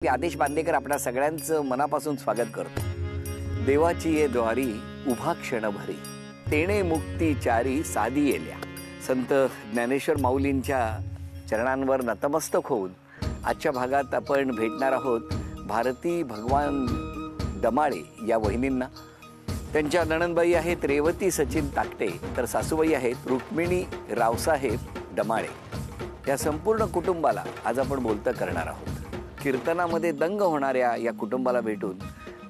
मी आदेश बांदेकर आपल्या सगळ्यांचं मनापासून स्वागत करतो. देवाची ये द्वारी उभा क्षणभरी तेणे मुक्ती चारी साधी येल्या. संत ज्ञानेश्वर माऊलींच्या चरणांवर नतमस्तक होऊन आजच्या भागात आपण भेटणार आहोत भारती भगवान डमाळे या वहिनींना. त्यांच्या नणंदबाई आहेत रेवती सचिन ताकटे, तर सासूबाई आहेत रुक्मिणी रावसाहेब डमाळे. या संपूर्ण कुटुंबाला आज आपण बोलतं करणार आहोत. कीर्तनामध्ये दंग होणाऱ्या या कुटुंबाला भेटून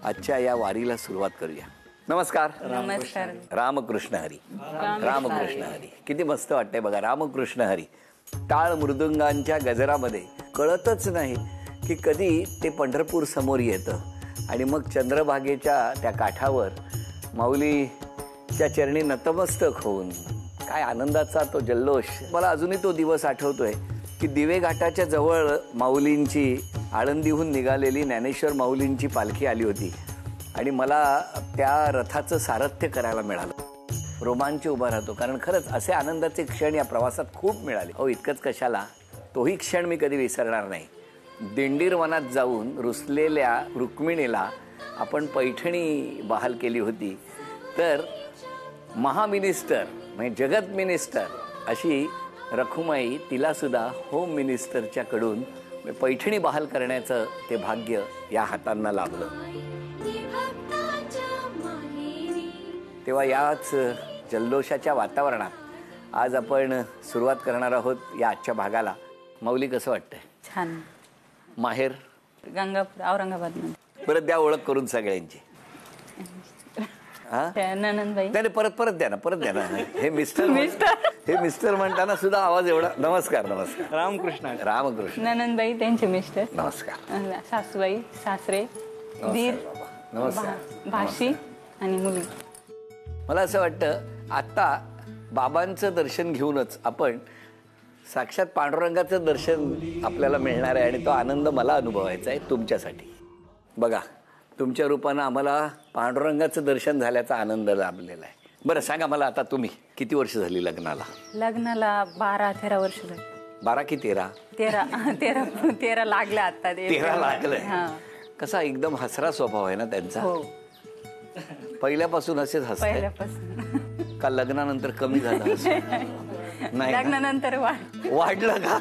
आजच्या या वारीला सुरुवात करूया. नमस्कार. नमस्कार. रामकृष्ण हरी. रामकृष्ण हरी. किती मस्त वाटतंय बघा. रामकृष्ण हरी. टाळ मृदुंगांच्या गजरामध्ये कळतच नाही की कधी ते पंढरपूर समोर येतं आणि मग चंद्रभागेच्या त्या काठावर माऊलीच्या चरणी नतमस्तक होऊन काय आनंदाचा तो जल्लोष. मला अजूनही तो दिवस आठवतोय की दिवे घाटाच्या जवळ माऊलींची आळंदीहून निघालेली ज्ञानेश्वर माऊलींची पालखी आली होती आणि मला त्या रथाचं सारथ्य करायला मिळालं. रोमांच उभा राहतो, कारण खरंच असे आनंदाचे क्षण या प्रवासात खूप मिळाले. हो, इतकंच कशाला, तोही क्षण मी कधी विसरणार नाही. दिंडीर वनात जाऊन रुसलेल्या रुक्मिणीला आपण पैठणी बहाल केली होती, तर महामिनिस्टर म्हणजे जगत मिनिस्टर अशी रखुमाई तिला सुद्धा होम मिनिस्टरच्या कडून पैठणी बहाल करण्याचं ते भाग्य या हातांना लाभलं. तेव्हा याच जल्लोषाच्या वातावरणात आज आपण सुरुवात करणार आहोत या आजच्या भागाला. माऊली, कसं वाटतंय? छान. माहेर गंगापूर, औरंगाबाद मध्ये. परत द्या ओळख करून सगळ्यांची. ननंदबाई. नाही, परत द्या ना. हे मिस्टर म्हणताना सुद्धा आवाज एवढा. नमस्कार. नमस्कार. रामकृष्ण. रामकृष्ण. ननंदबाई त्यांचे मिस्टर. नमस्कार. सासूबाई, सासरे, दीर, नमस्कार. भाशी आणि मुली. मला असं वाटतं आता बाबांचं दर्शन घेऊनच आपण साक्षात पांडुरंगाचं दर्शन आपल्याला मिळणार आहे आणि तो आनंद मला अनुभवायचा आहे तुमच्यासाठी. बघा, तुमच्या रूपानं आम्हाला पांडुरंगाचं दर्शन झाल्याचा आनंद लाभलेला आहे. बरं सांगा मला, आता तुम्ही किती वर्ष झाली लग्नाला? लग्नाला 12-13 वर्ष झाली. 12 की 13? 13 लागले आता. 13 लागलंय. कसा एकदम हसरा स्वभाव आहे ना त्यांचा. हो, पहिल्यापासून असेच हसताय? पहिल्यापासून. का लग्नानंतर कमी झालं? नाही, लग्नानंतर वाढलं का?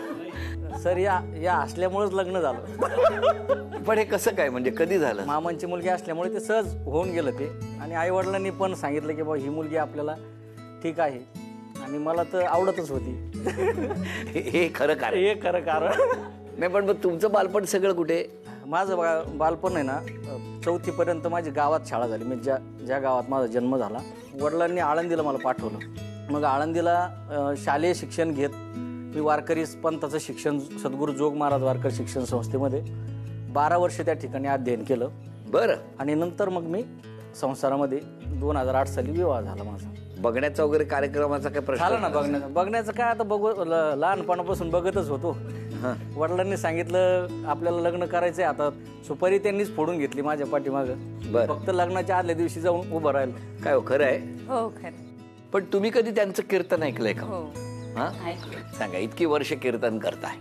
सर, या असल्यामुळेच लग्न झालं. पण हे कसं काय, म्हणजे कधी झालं? मामांची मुलगी असल्यामुळे ते सहज होऊन गेलं ते. आणि आई वडिलांनी पण सांगितलं की बाबा ही मुलगी आपल्याला ठीक आहे, आणि मला तर आवडतच होती. हे खरं कारण. नाही, पण मग तुमचं बालपण सगळं कुठे? माझं बालपण आहे ना, 4थी पर्यंत माझी गावात शाळा झाली. म्हणजे ज्या गावात माझा जन्म झाला. वडिलांनी आळंदीला मला पाठवलं. मग आळंदीला शालेय शिक्षण घेत मी वारकरी पंथाचं शिक्षण सद्गुरू जोग महाराज वारकरी शिक्षण संस्थेमध्ये 12 वर्ष त्या ठिकाणी अध्ययन केलं. बरं. आणि नंतर मग मी संसारामध्ये 2008 साली विवाह झाला माझा. बघण्याचा वगैरे कार्यक्रमाचा काय प्रश्न झाला ना? बघण्याचं काय, आता लहानपणापासून बघतच होतो. वडिलांनी सांगितलं आपल्याला लग्न करायचंय, आता सुपारी त्यांनीच फोडून घेतली माझ्या पाठीमागं. फक्त लग्नाच्या आदल्या दिवशी जाऊन उभं राहिलं. काय हो, खरं आहे? हो, खरं. पण तुम्ही कधी त्यांचं कीर्तन ऐकलंय का? हो, सांगा, इतकी वर्ष कीर्तन करताय.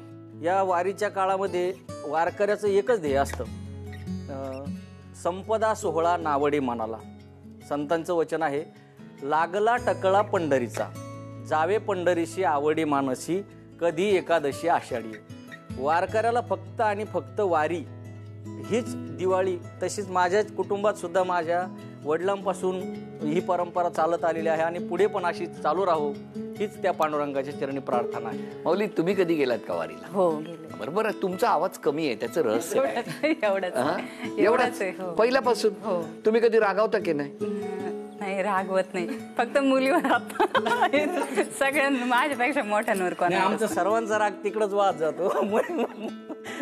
या वारीच्या काळामध्ये वारकऱ्याचं एकच ध्येय असतं, संपदा सोहळा नावडी मनाला. संतांचं वचन आहे, लागला टकळा पंढरीचा, जावे पंढरीशी आवडी मानसी, कधी एकादशी आषाढी. वारकऱ्याला फक्त आणि फक्त वारी हीच दिवाळी. तशीच माझ्या कुटुंबात सुद्धा माझ्या वडिलांपासून ही परंपरा चालत आलेली आहे आणि पुढे पण अशी चालू राहो, हीच त्या पांडुरंगाच्या चरणी प्रार्थना आहे. माऊली, तुम्ही कधी गेलात का वारीला? हो, गेले. बरोबर. तुमचा आवाज कमी आहे, त्याचं रहस्य काय? एवढंच आहे. पहिल्यापासून? हो. तुम्ही कधी रागावता की नाही? नाही, रागवत नाही. फक्त मुलीवर सगळ्यांना, माझ्यापेक्षा मोठ्यांवर कोण. आमचा सर्वांचा राग तिकडच वाद जातो.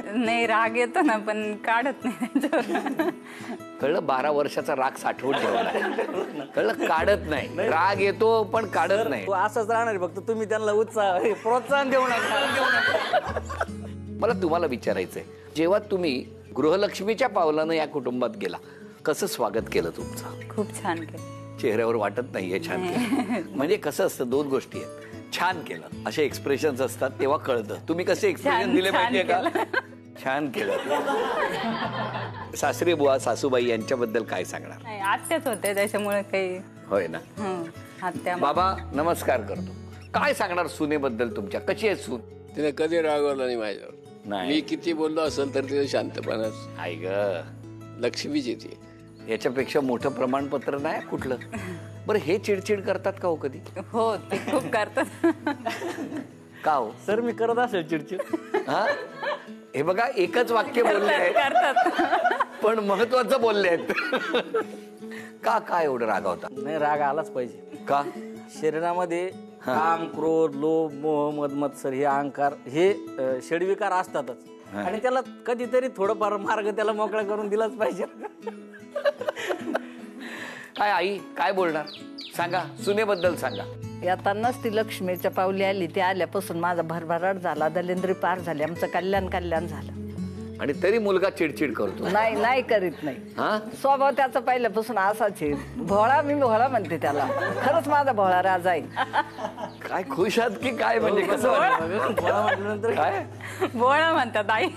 नाही, राग येतो ना, पण काढत नाही त्यांच्यावर. कळलं? 12 वर्षाचा राग साठवून ठेवला. कळलं? काढत नाही. राग येतो पण काढत नाही. असंच राहणार फक्त. तुम्ही त्यांना उत्साह प्रोत्साहन देऊ नका. मला तुम्हाला विचारायचंय, जेव्हा तुम्ही गृहलक्ष्मीच्या पावलानं या कुटुंबात गेला, कसं स्वागत केलं तुमचं? खूप छान केलं. चेहऱ्यावर वाटत नाहीये छान केलं. म्हणजे कसं असतं, 2 गोष्टी आहेत. छान केलं असे एक्सप्रेशन्स असतात, तेव्हा कळतं. तुम्ही कसे एक्सप्रेशन दिले माहितीये का? छान केलं. सासरी बुवा सासूबाई यांच्याबद्दल काय सांगणार? नाही, आत्याच होते त्याच्यामुळे काही. होय ना. आत्या. बाबा नमस्कार करतो. काय सांगणार सुनेबद्दल तुमच्या? कशी आहे सून? तिने कधी रागवलं नाही माझ्यावर. नाही. मी किती बोललो असेल तर तिने शांतपणाच. आई ग, लक्ष्मीच येते. याच्यापेक्षा मोठं प्रमाणपत्र नाही कुठलं. बरं हे चिडचिड करतात का हो कधी? हो, ते खूप करतात. का हो? सर मी करत असेल चिडचिड. हा, हे बघा एकच वाक्य बोलले आहेत करतात. पण महत्वाचं बोलले आहेत. का काय एवढं रागावता? नाही, राग आलाच पाहिजे. का? शरीरामध्ये काम, क्रोध, लोभ, मोह, मद, मत्सर हे अहंकार हे षडविकार असतातच. आणि त्याला कधीतरी थोडंफार मार्ग त्याला मोकळा करून दिलाच पाहिजे. काय आई काय बोलणार? सांगा, सुनेबद्दल सांगा. येतानाच ती लक्ष्मीच्या पावली आली. ती आल्यापासून माझा भरभराट झाला, दलिंद्री पार झाली, आमचं कल्याण झालं. आणि तरी मुलगा चिडचिड करतो? नाही करीत नाही. हा, स्वभाव त्याचा पहिल्यापासून असाच आहे. भोळा, मी भोळा म्हणते त्याला. खरंच माझा भोळा राजा आहे. काय खुश आहात की काय? म्हणजे कसं वाटलं? भोळा म्हटल्यानंतर काय भोळा म्हणतात आई.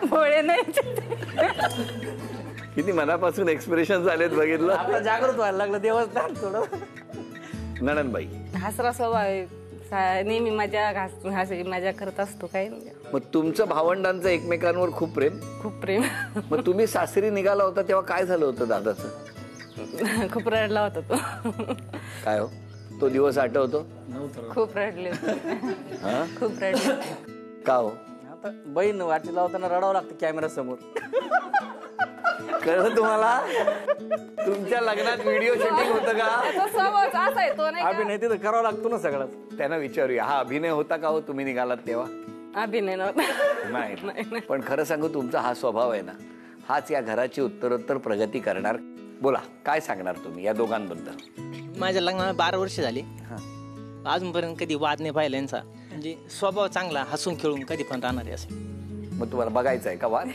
भोळे नाही. किती मनापासून एक्सप्रेशन झालेत बघितलं. आता जागृत व्हायला लागलं देवस्थान थोडं. नणंदबाई, हसरा स्वभाव आहे. नेहमी मजा करत असतो. काही मग तुमचं भावंडांचं एकमेकांवर खूप प्रेम? खूप प्रेम. मग तुम्ही सासरी निघाला होता तेव्हा काय झालं होतं दादाचं? खूप रडला होता तो. काय हो, तो दिवस आठवतो? खूप रडले होते. हा, खूप रडले. का हो? आता बहीण वाटी लावताना रडावं लागतं कॅमेरा समोर. कळलं तुम्हाला? तुमच्या लग्नात व्हिडिओ शूटिंग होतं का? असा आहे तो. नाही अभिनय तिथं करावं लागतो ना सगळ्यात. त्यांना विचारूया, हा अभिनय होता का हो तुम्ही निघालात तेव्हा? अभिनय नव्हता. नाही. पण खरं सांगू, तुमचा हा स्वभाव आहे ना, हाच या घराची उत्तरोत्तर प्रगती करणार. बोला, काय सांगणार तुम्ही या दोघांबद्दल? माझ्या लग्नाला 12 वर्ष झाली. अजूनपर्यंत कधी वाद नाही पाहिला यांचा. म्हणजे स्वभाव चांगला, हसून खेळून कधी पण राहणार आहे असं. मग तुम्हाला बघायचं आहे का वाद?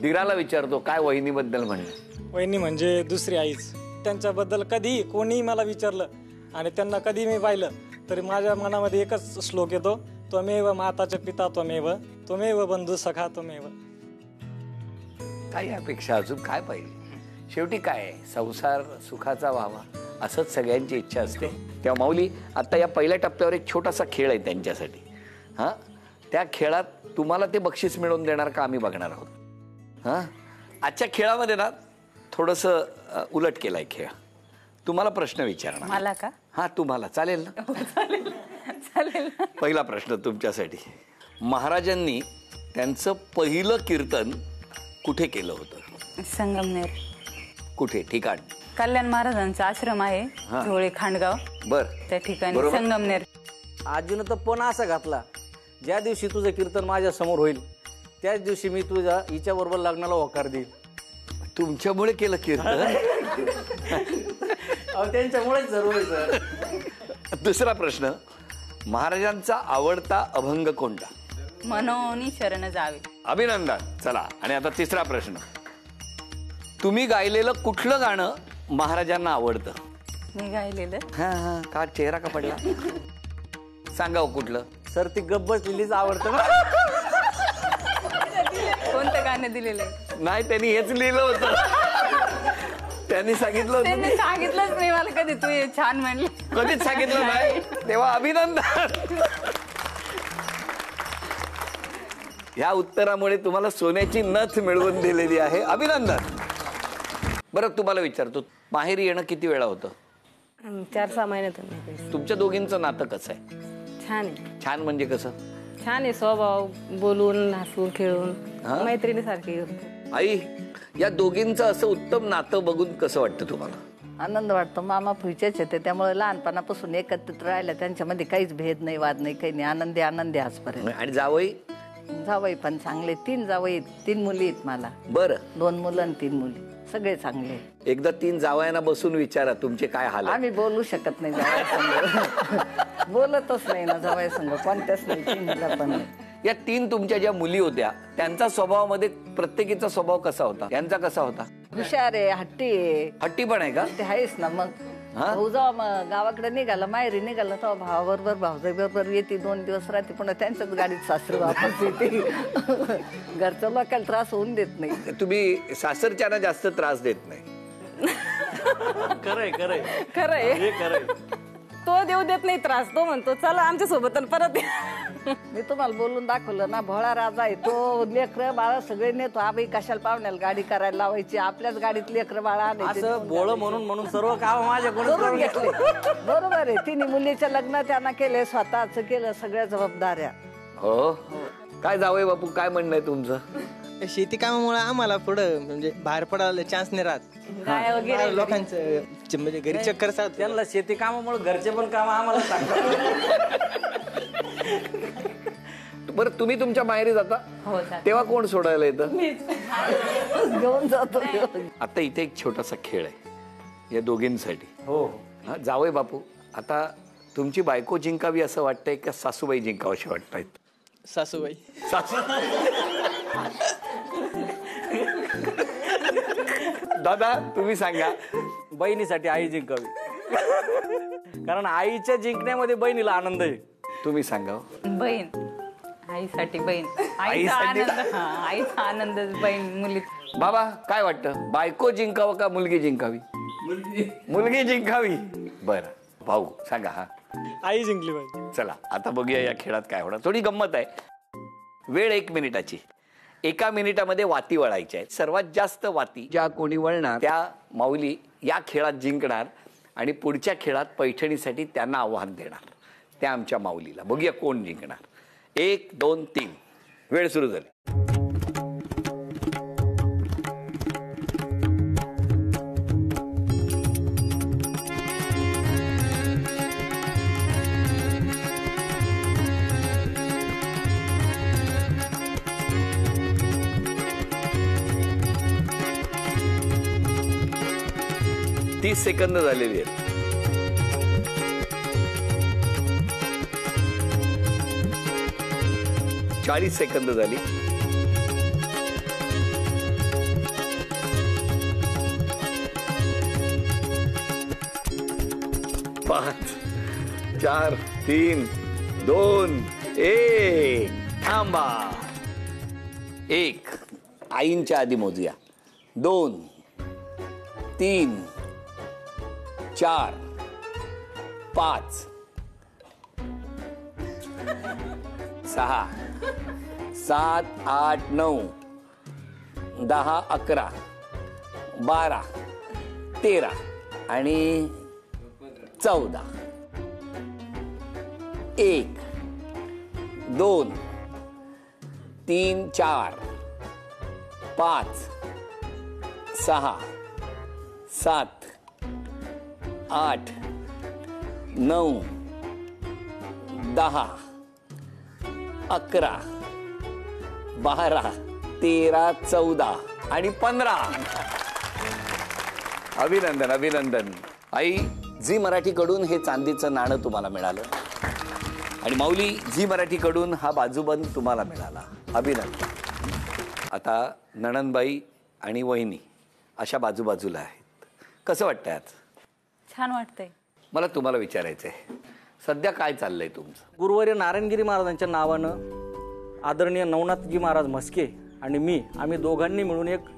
दिराला विचारतो, काय वहिनीबद्दल म्हणणं? वहिनी म्हणजे दुसरी आईच. त्यांच्याबद्दल कधी कोणीही मला विचारलं आणि त्यांना कधी मी पाहिलं तरी माझ्या मनामध्ये एकच श्लोक येतो, त्वमेव माताच पिता त्वमेव बंधू सखा त्वमेव. काय अपेक्षा, अजून काय पाहिजे? शेवटी काय आहे, संसार सुखाचा व्हावा असंच सगळ्यांची इच्छा असते. तेव्हा माऊली, आता या पहिल्या टप्प्यावर एक छोटासा खेळ आहे त्यांच्यासाठी. हा, त्या खेळात तुम्हाला ते बक्षीस मिळवून देणार का आम्ही बघणार आहोत. हा, आजच्या खेळामध्ये ना थोडंसं उलट केलाय खेळ. तुम्हाला प्रश्न विचारणार. मला का? हा, तुम्हाला चालेल ना? चालेल. पहिला प्रश्न तुमच्यासाठी. महाराजांनी त्यांचं पहिलं कीर्तन कुठे केलं होतं? संगमनेर. कुठे ठिकाण? कल्याण महाराजांचा आश्रम आहे, झोळे खांडगाव. बर, त्या ठिकाणी बरोबर. संगमनेर. आजीनं तर पण असा घातला, ज्या दिवशी तुझं कीर्तन माझ्या समोर होईल त्याच दिवशी मी तुझ्या हिच्या बरोबर लग्नाला होकार देईल. तुमच्यामुळे केलं कीर्तन? त्यांच्यामुळेच जरूर आहे सर. दुसरा प्रश्न, महाराजांचा आवडता अभंग कोणता? मनोनी शरण जावे. अभिनंदन. चला, आणि आता तिसरा प्रश्न, तुम्ही गायलेलं कुठलं गाणं महाराजांना आवडतं? मी गायलेलं हा, का चेहरा का पडला? सांगा हो कुठलं. सर ती गब्बस लिलीच आवडतं ना. कोणतं गाणं दिलेलं आहे? नाही, त्यांनी हेच लिहिलं होतं. त्यांनी सांगितलं होतं. त्यांनी सांगितलंच नाही मला कधी तू हे छान म्हणले. कधीच सांगितलं नाही. तेव्हा अभिनंदन. ह्या उत्तरामुळे तुम्हाला सोन्याची नथ मिळवून दिलेली आहे. अभिनंदन. बरं, तुम्हाला विचारतो, माहेरी येणं किती वेळा होतं? 4-6 महिन्यातून. तुमच्या दोघींचं नातं कसं आहे? छान आहे. छान म्हणजे कसं? छान आहे स्वभाव, बोलून हसून खेळून हा? मैत्रिणीसारखी. आई, या दोघींचं असं उत्तम नातं बघून कसं वाटतं तुम्हाला? आनंद वाटतो. मामा फुईचेच येते, त्यामुळे लहानपणापासून एकत्रित राहिल्या. त्यांच्यामध्ये काहीच भेद नाही, वाद नाही, काही नाही. आनंदी आजपर्यंत. आणि जावई? जावई पण चांगले. 3 जावई, 3 मुली आहेत मला. बरं, 2 मुलं आणि 3 मुली. सगळे चांगले. एकदा 3 जावयांना बसून विचारा तुमचे काय हाल आहेत. आम्ही बोलू शकत नाही जावई संग. बोलतच नाही ना जावई संग, कोणत्याच नाही. 3 मुलं पण नाही. या 3 तुमच्या ज्या मुली होत्या त्यांचा स्वभावामध्ये प्रत्येकीचा स्वभाव कसा होता? यांचा कसा होता? हुशार आहे, हट्टी आहे. हट्टी पण आहे का? ते आहेच ना मग. भाऊ जेव्हा गावाकडे निघाला माहेरी निघाला तेव्हा भावाबरोबर भाऊजाई बरोबर येते 2 दिवस राहते पुन्हा त्यांच्याच गाडीत सासरी वापस येते. घरच्या लोकांना त्रास होऊन देत नाही. तुम्ही सासरच्यांना जास्त त्रास देत नाही. खरंय खरंय खरंय, हे खरंय. तो देऊ देत नाही त्रास. तो म्हणतो चला आमच्या सोबत परत या. मी तुम्हाला बोलून दाखवलं ना, भोळा राजा आहे तो. लेकरं बाळा सगळे नेतो. आबाई कशाला पाहुण्याला गाडी करायला लावायची, आपल्याच गाडीत लेकरं बाळा आणायचे. असं बोळ म्हणून सर्व काम माझ्याकडून करून घेतले. बरोबर आहे. तिने मुलीचे लग्न त्यांना केले, स्वतःच केलं, सगळ्या जबाबदाऱ्या. हो काय जावई बापू, काय म्हणणं आहे तुमचं? शेती कामामुळे आम्हाला पुढं म्हणजे बाहेर पडायला चान्स नाही राहत. गाय वगैरे बाहेर लोकांचं म्हणजे घरी चक्कर साथ त्यांना शेती कामामुळे घरचे पण काम आम्हाला सांगतात. बरं तुम्ही तुमच्या माहेरी जाता हो सर. तेव्हा कोण सोडायला येतं? घेऊन जातो. आता इथे एक छोटासा खेळ आहे या दोघींसाठी. हो हा जावई बापू, आता तुमची बायको जिंकावी असं वाटतंय का सासूबाई जिंकावशी वाटतायत? सासूबाई. दादा तुम्ही सांगा. बहिणीसाठी आई जिंकावी. कारण आईच्या जिंकण्यामध्ये बहिणीला आनंद आहे. तुम्ही सांगा. बहीण, आईसाठी बहीण. आईचा आईसाठी आनंद, आईचा आनंद बहीण मुली. बाबा काय वाटतं, बायको जिंकावं का मुलगी जिंकावी? मुलगी जिंकावी. बरं भाऊ सांगा. हा आई जिंकली पाहिजे. चला आता बघूया या खेळात काय होणार. थोडी गंमत आहे. वेळ 1 मिनिटाची. 1 मिनिटामध्ये वाती वळायच्या आहेत. सर्वात जास्त वाती ज्या कोणी वळणार त्या माऊली या खेळात जिंकणार आणि पुढच्या खेळात पैठणीसाठी त्यांना आव्हान देणार त्या आमच्या माऊलीला. बघूया कोण जिंकणार. 1 2 3 वेळ सुरू झाली. तीस सेकंद झालेली आहेत. चाळीस सेकंद झाली. 5 4 3 2 1 थांबा. 1 आईंच्या आधी मोजूया. 2 3 4 5 6 7 8 9 10 11 12 13 आणि 14. 1 2 3 4 5 6 7 8 9 10 11 12 13 14 आणि 15. अभिनंदन अभिनंदन. आई झी मराठीकडून हे चांदीचं नाणं तुम्हाला मिळालं आणि माऊली झी मराठीकडून हा बाजूबंद तुम्हाला मिळाला. अभिनंदन. आता नणंदबाई आणि वहिनी अशा बाजूबाजूला आहेत. कसं वाटतंय आज? छान वाटतंय. मला तुम्हाला विचारायचं आहे सध्या काय चाललंय तुमचं? गुरुवर्य नारायणगिरी महाराजांच्या नावानं आदरणीय नवनाथजी महाराज म्हस्के आणि आम्ही दोघांनी मिळून एक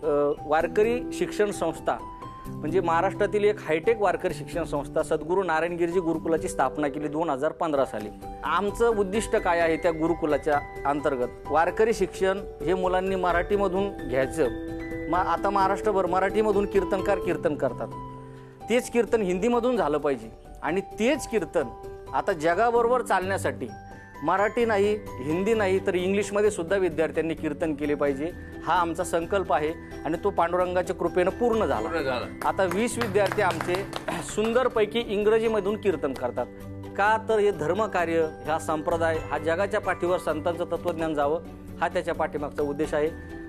वारकरी शिक्षण संस्था म्हणजे महाराष्ट्रातील एक हायटेक वारकरी शिक्षण संस्था सद्गुरू नारायणगिरीजी गुरुकुलाची स्थापना केली 2015 साली. आमचं उद्दिष्ट काय आहे त्या गुरुकुलाच्या अंतर्गत वारकरी शिक्षण हे मुलांनी मराठीमधून घ्यायचं. आता महाराष्ट्रभर मराठीमधून कीर्तनकार कीर्तन करतात. तेच कीर्तन हिंदीमधून झालं पाहिजे आणि तेच कीर्तन आता जगाबरोबर चालण्यासाठी मराठी नाही हिंदी नाही तर इंग्लिशमध्ये सुद्धा विद्यार्थ्यांनी कीर्तन केले पाहिजे. हा आमचा संकल्प आहे आणि तो पांडुरंगाच्या कृपेनं पूर्ण झाला. आता 20 विद्यार्थी आमचे सुंदरपैकी इंग्रजीमधून कीर्तन करतात. का तर हे धर्मकार्य हा संप्रदाय हा जगाच्या पाठीवर संतांचं तत्वज्ञान जावं हा त्याच्या पाठीमागचा उद्देश आहे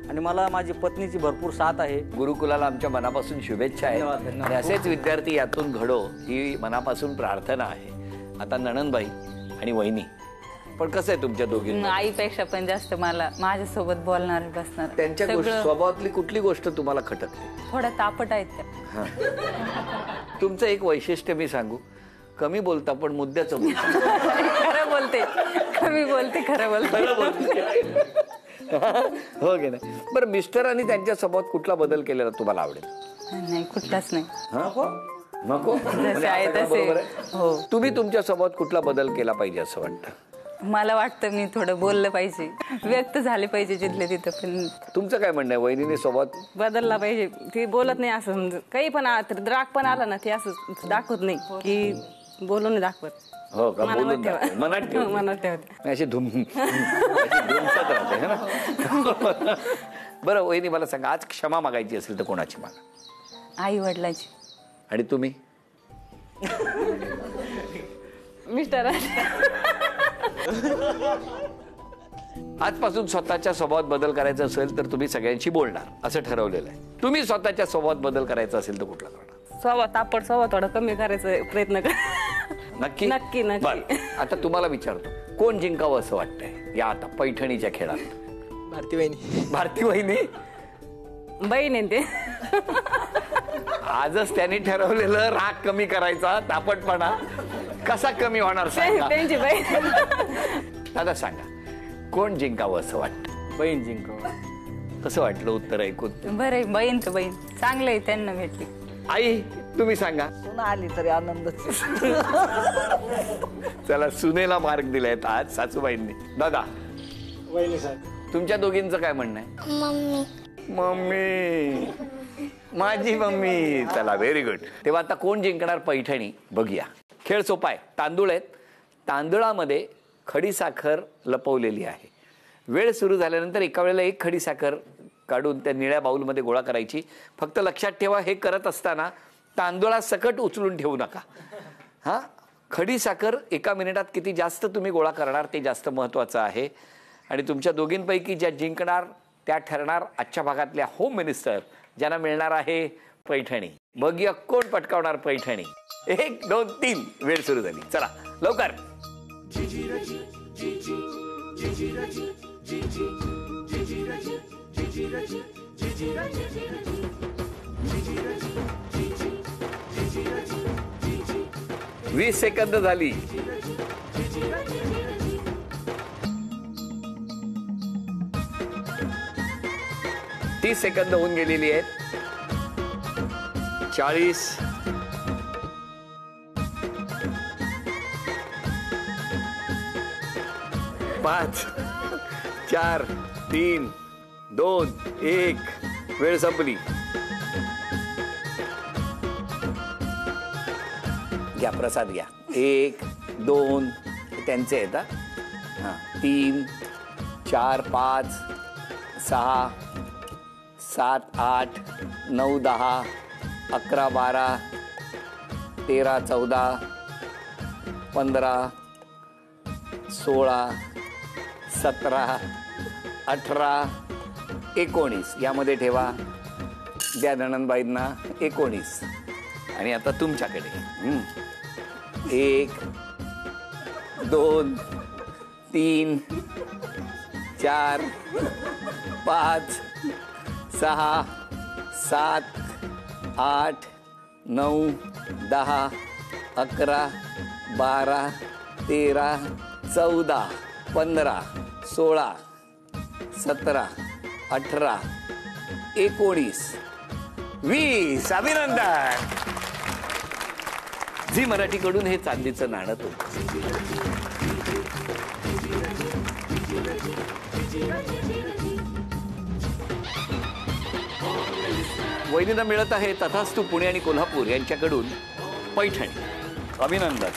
आणि मला माझी पत्नीची भरपूर साथ आहे. गुरुकुलाला आमच्या मनापासून शुभेच्छा आहेत आणि असेच विद्यार्थी यातून घडो ही मनापासून प्रार्थना आहे. आता नणंदबाई आणि वहिनी पण कसं आहे तुमच्या दोघींना? आईपेक्षा पण जास्त मला माझ्यासोबत बोलणार बसणार. त्यांच्या स्वभावातली कुठली गोष्ट तुम्हाला खटकते? थोड्या तापट आहेत त्या. तुमचं एक वैशिष्ट्य मी सांगू, कमी बोलता पण मुद्द्याचं बोलता. खरं बोलते, कमी बोलते, खरं बोलते. हो की नाही? बरं, मिस्टरांनी त्यांच्या स्वभावात कुठला बदल केलेला तुम्हाला आवडेल? नाही, कुठलाच नाही. नको जसे आहे तसे. बरोबर आहे? हो. तुम्ही तुमच्या स्वभावात कुठला बदल केला पाहिजे असं वाटतं? मला वाटतं मी थोडं बोललं पाहिजे, व्यक्त झाले पाहिजे जिथले तिथं. पण तुमचं काय म्हणणं आहे? वहिनीने स्वभावात बदलला पाहिजे. ती बोलत नाही असं समज, काही पण राग पण आला ना, ती असं दाखवत नाही की बोलून दाखवत. हो का? मनात बोलून ठेवा. दाखव. मनात ठेवा. मनात ठेवते. अशी धुमसत राहते है ना. बरं वहिनी, मला सांगा, आज क्षमा मागायची असेल तर कोणाची मागा? आई वडिलांची. आणि तुम्ही? मिस्टर आजपासून स्वतःच्या स्वभावात बदल करायचा असेल तर तुम्ही सगळ्यांशी बोलणार असं ठरवलेलं आहे. तुम्ही स्वतःच्या स्वभावात बदल करायचा असेल तर कुठला करणार? स्वभाव तापट स्वभाव थोडा कमी करायचा प्रयत्न कर. नक्की नक्की. बरं, आता तुम्हाला विचारतो, कोण जिंकावं असं वाटतंय या आता पैठणीच्या खेळात? भारती वहिनी. भारती वहिनी? बहीण आहे ते. आजच त्यांनी ठरवलेलं राग कमी करायचा, तापटपणा कसा कमी होणार सांगा? त्यांची बहीण. दादा सांगा, कोण जिंकावं असं वाटतं? बहीण जिंकावं. कसं वाटलं उत्तर ऐकून? बरं आहे, बहीण तर बहीण चांगलं आहे, त्यांना भेटली. आई तुम्ही सांगा. पुन्हा आली तरी आनंदच. चला, सुनेला मार्क दिलायत आज सासूबाईंनी. दादा, वहिनी साहेब. तुमच्या दोघींचं काय म्हणणं आहे? मम्मी, माझी मम्मी. चला, व्हेरी गुड. तेव्हा आता कोण जिंकणार पैठणी बघूया. खेळ सोपा आहे. तांदूळ आहेत, तांदूळामध्ये खडीसाखर लपवलेली आहे. वेळ सुरू झाल्यानंतर एका वेळेला एक खडीसाखर काढून त्या निळ्या बाउलमध्ये गोळा करायची. फक्त लक्षात ठेवा, हे करत असताना तांदूळासकट उचलून ठेवू नका. हां, खडीसाखर एका मिनिटात किती जास्त तुम्ही गोळा करणार ते जास्त महत्त्वाचं आहे. आणि तुमच्या दोघींपैकी ज्या जिंकणार त्या ठरणार आजच्या भागातल्या होम मिनिस्टर, ज्यांना मिळणार आहे पैठणी. बघूया कोण पटकावणार पैठणी. 1 2 3 वेळ सुरू झाली. चला लवकर. वीस सेकंद झाली. तीस सेकंद होऊन गेलेली आहेत. 40. 5 4 3 2 1 वेळ संपली. घ्या प्रसाद घ्या. 1 2 त्यांचे आहेत. हां, 3 4 5 6 7 8 9 10 11 12 13 14 15 16 17 18 19 यामध्ये ठेवा. द्या नणंदबाईंना. 19. आणि आता तुमच्याकडे 1 2 3 4 5 6 7 8 9 10 11 12 13 14 15 16 17 18 19 20. अभिनंदन. झी मराठीकडून हे चांदीचं नाणं तुमचं. वहिनींना मिळत आहे तथास्तु पुणे आणि कोल्हापूर यांच्याकडून पैठणी. अभिनंदन.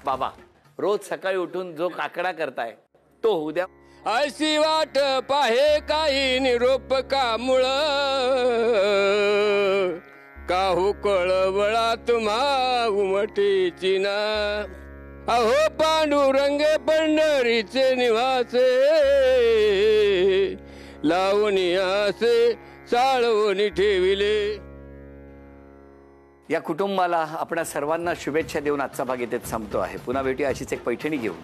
बाबा, रोज सकाळी उठून जो काकडा करताय तो होऊ द्या. अशी वाट पाहे काही निरोप का मुळ काहू कळवळा तुम्हा उमटीची ना. अहो पांडुरंग पंढरीचे निवासे लावणी असे चाळवणी ठेविले. या कुटुंबाला आपणा सर्वांना शुभेच्छा देऊन आजचा भाग इथेच संपतो आहे. पुन्हा भेटूया अशीच एक पैठणी घेऊन.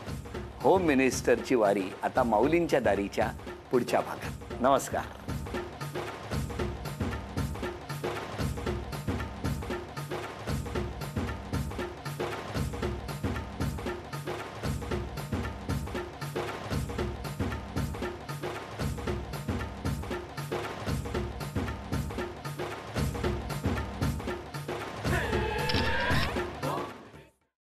होम मिनिस्टरची वारी आता माऊलींच्या दारीच्या पुढच्या भागात. नमस्कार.